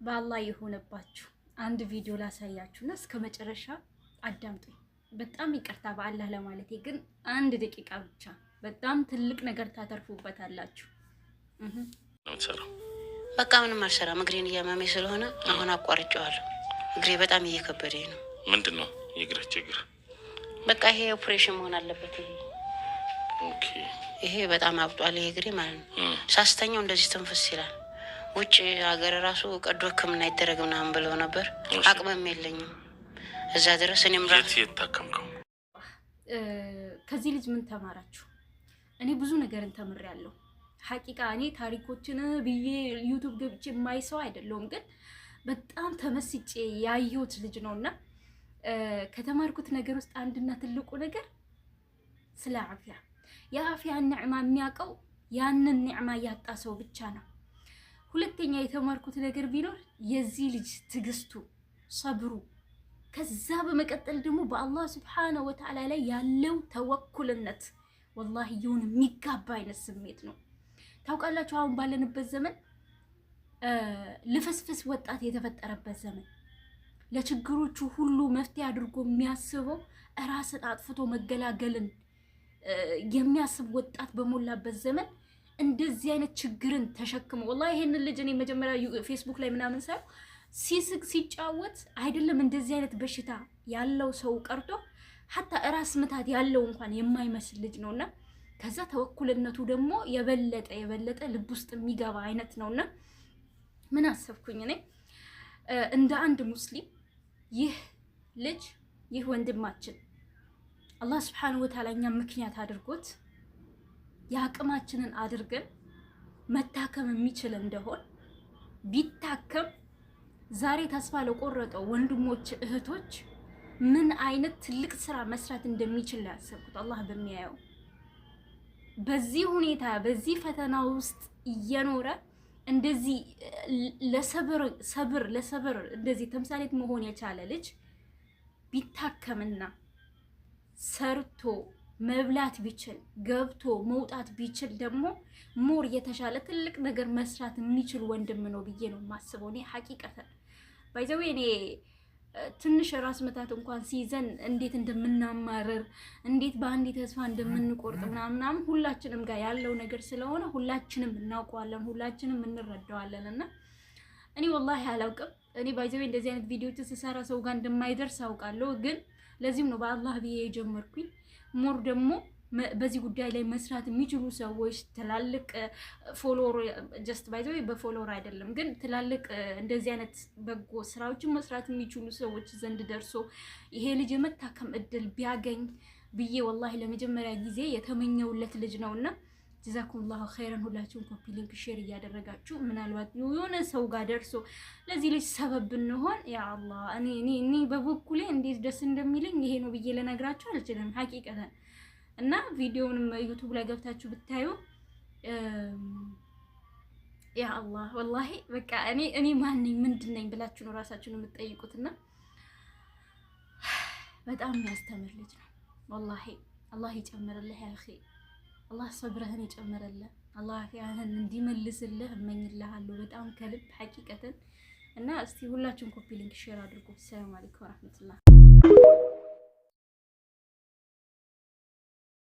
በአላህ ይሆነባችሁ አንድ ቪዲዮ ላሳያችሁና እስከ መጨረሻ አዳምጡኝ። በጣም ይቅርታ በአላህ ለማለቴ ግን አንድ ደቂቃ ብቻ በጣም ትልቅ ነገር ታተርፉበታላችሁ። በቃ ምንም አልሰራም። እግሬን እያመመኝ ስለሆነ አሁን አቋርጬዋለሁ። እግሬ በጣም እየከበደኝ ነው። ምንድን ነው የእግር ችግር? በቃ ይሄ ኦፕሬሽን መሆን አለበት። ይሄ በጣም አብጧል። ይሄ እግሬ ማለት ነው። ሳስተኛው እንደዚህ ትንፍስ ይላል። ውጭ ሀገር ራሱ ቀዶ ሕክምና ይደረግ ምናምን ብለው ነበር። አቅምም የለኝም እዛ ድረስ። እኔም ራሱ የታከምከው ከዚህ ልጅ ምን ተማራችሁ? እኔ ብዙ ነገርን ተምሬያለሁ። ሐቂቃ እኔ ታሪኮችን ብዬ ዩቲዩብ ገብቼ የማይ ሰው አይደለሁም፣ ግን በጣም ተመስጬ ያየሁት ልጅ ነውና ከተማርኩት ነገር ውስጥ አንድና ትልቁ ነገር ስለ አፍያ የአፍያ ኒዕማ የሚያውቀው ያንን ኒዕማ ያጣ ሰው ብቻ ነው። ሁለተኛ የተማርኩት ነገር ቢኖር የዚህ ልጅ ትግስቱ፣ ሰብሩ፣ ከዛ በመቀጠል ደግሞ በአላህ ሱብሓነሁ ወተዓላ ላይ ያለው ተወኩልነት ወላሂ የሆነ የሚጋባ አይነት ስሜት ነው። ታውቃላችሁ አሁን ባለንበት ዘመን ልፍስፍስ ወጣት የተፈጠረበት ዘመን፣ ለችግሮቹ ሁሉ መፍትሄ አድርጎ የሚያስበው ራስን አጥፍቶ መገላገልን የሚያስብ ወጣት በሞላበት ዘመን እንደዚህ አይነት ችግርን ተሸክመው ወላሂ ይሄንን ልጅ እኔ መጀመሪያ ፌስቡክ ላይ ምናምን ሳይው ሲስቅ ሲጫወት አይደለም እንደዚህ አይነት በሽታ ያለው ሰው ቀርቶ ሐታ ራስ ምታት ያለው እንኳን የማይመስል ልጅ ነውና ከዛ ተወኩልነቱ ደግሞ የበለጠ ልብ ውስጥ የሚገባ አይነት ነውና ምን አሰብኩኝ እኔ እንደ አንድ ሙስሊም ይህ ልጅ ይህ ወንድማችን አላህ Subhanahu Wa Ta'ala እኛን ምክንያት አድርጎት የአቅማችንን አድርገን መታከም የሚችል እንደሆን ቢታከም ዛሬ ተስፋ ለቆረጠው ወንድሞች እህቶች ምን አይነት ትልቅ ስራ መስራት እንደሚችል ያሰብኩት አላህ በሚያየው በዚህ ሁኔታ በዚህ ፈተና ውስጥ እየኖረ እንደዚህ ለሰብር እንደዚህ ተምሳሌት መሆን የቻለ ልጅ ቢታከምና ሰርቶ መብላት ቢችል ገብቶ መውጣት ቢችል ደግሞ ሞር የተሻለ ትልቅ ነገር መስራት የሚችል ወንድም ነው ብዬ ነው ማስበው። እኔ ሐቂቀተን ባይዘው እኔ ትንሽ ራስ መታት እንኳን ሲይዘን እንዴት እንደምናማረር እንዴት በአንዴ ተስፋ እንደምንቆርጥ ምናምን ሁላችንም ጋር ያለው ነገር ስለሆነ ሁላችንም እናውቀዋለን፣ ሁላችንም እንረዳዋለንና እኔ ወላሂ አላውቅም። እኔ ባይዘው እንደዚህ አይነት ቪዲዮዎች ሲሰራ ሰው ጋር እንደማይደርስ አውቃለሁ፣ ግን ለዚህም ነው በአላህ ብዬ የጀመርኩኝ። ሞር ደግሞ በዚህ ጉዳይ ላይ መስራት የሚችሉ ሰዎች ትላልቅ ፎሎወር ጀስት ባይዘው በፎሎወር አይደለም ግን ትላልቅ እንደዚህ አይነት በጎ ስራዎችን መስራት የሚችሉ ሰዎች ዘንድ ደርሶ ይሄ ልጅ የመታከም እድል ቢያገኝ ብዬ ወላሂ ለመጀመሪያ ጊዜ የተመኘውለት ልጅ ነውና ጀዛኩሙላሁ ኸይረን። ሁላችሁም ኮፒ ሊንክ ሼር እያደረጋችሁ ምናልባት የሆነ ሰው ጋር ደርሶ ለዚህ ልጅ ሰበብ ብንሆን ያ አላህ እኔ በበኩሌ እንዴት ደስ እንደሚለኝ ይሄ ነው ብዬ ለነግራችሁ አልችልም ሐቂቀተን። እና ቪዲዮውንም ዩቲዩብ ላይ ገብታችሁ ብታዩ ያ አላህ ወላሂ በቃ እኔ ማን ነኝ ምንድን ነኝ ብላችሁ ነው ራሳችሁን የምትጠይቁትና በጣም የሚያስተምር ልጅ ነው ወላሂ። አላህ ይጨምርልህ ያ አኺ፣ አላህ ሰብርህን ይጨምርልህ፣ አላህ ያህን እንዲመልስልህ እመኝልሃለሁ በጣም ከልብ ሐቂቀተን። እና እስቲ ሁላችሁም ኮፒ ሊንክ ሼር አድርጉ። ሰላም አለይኩም ወራህመቱላህ።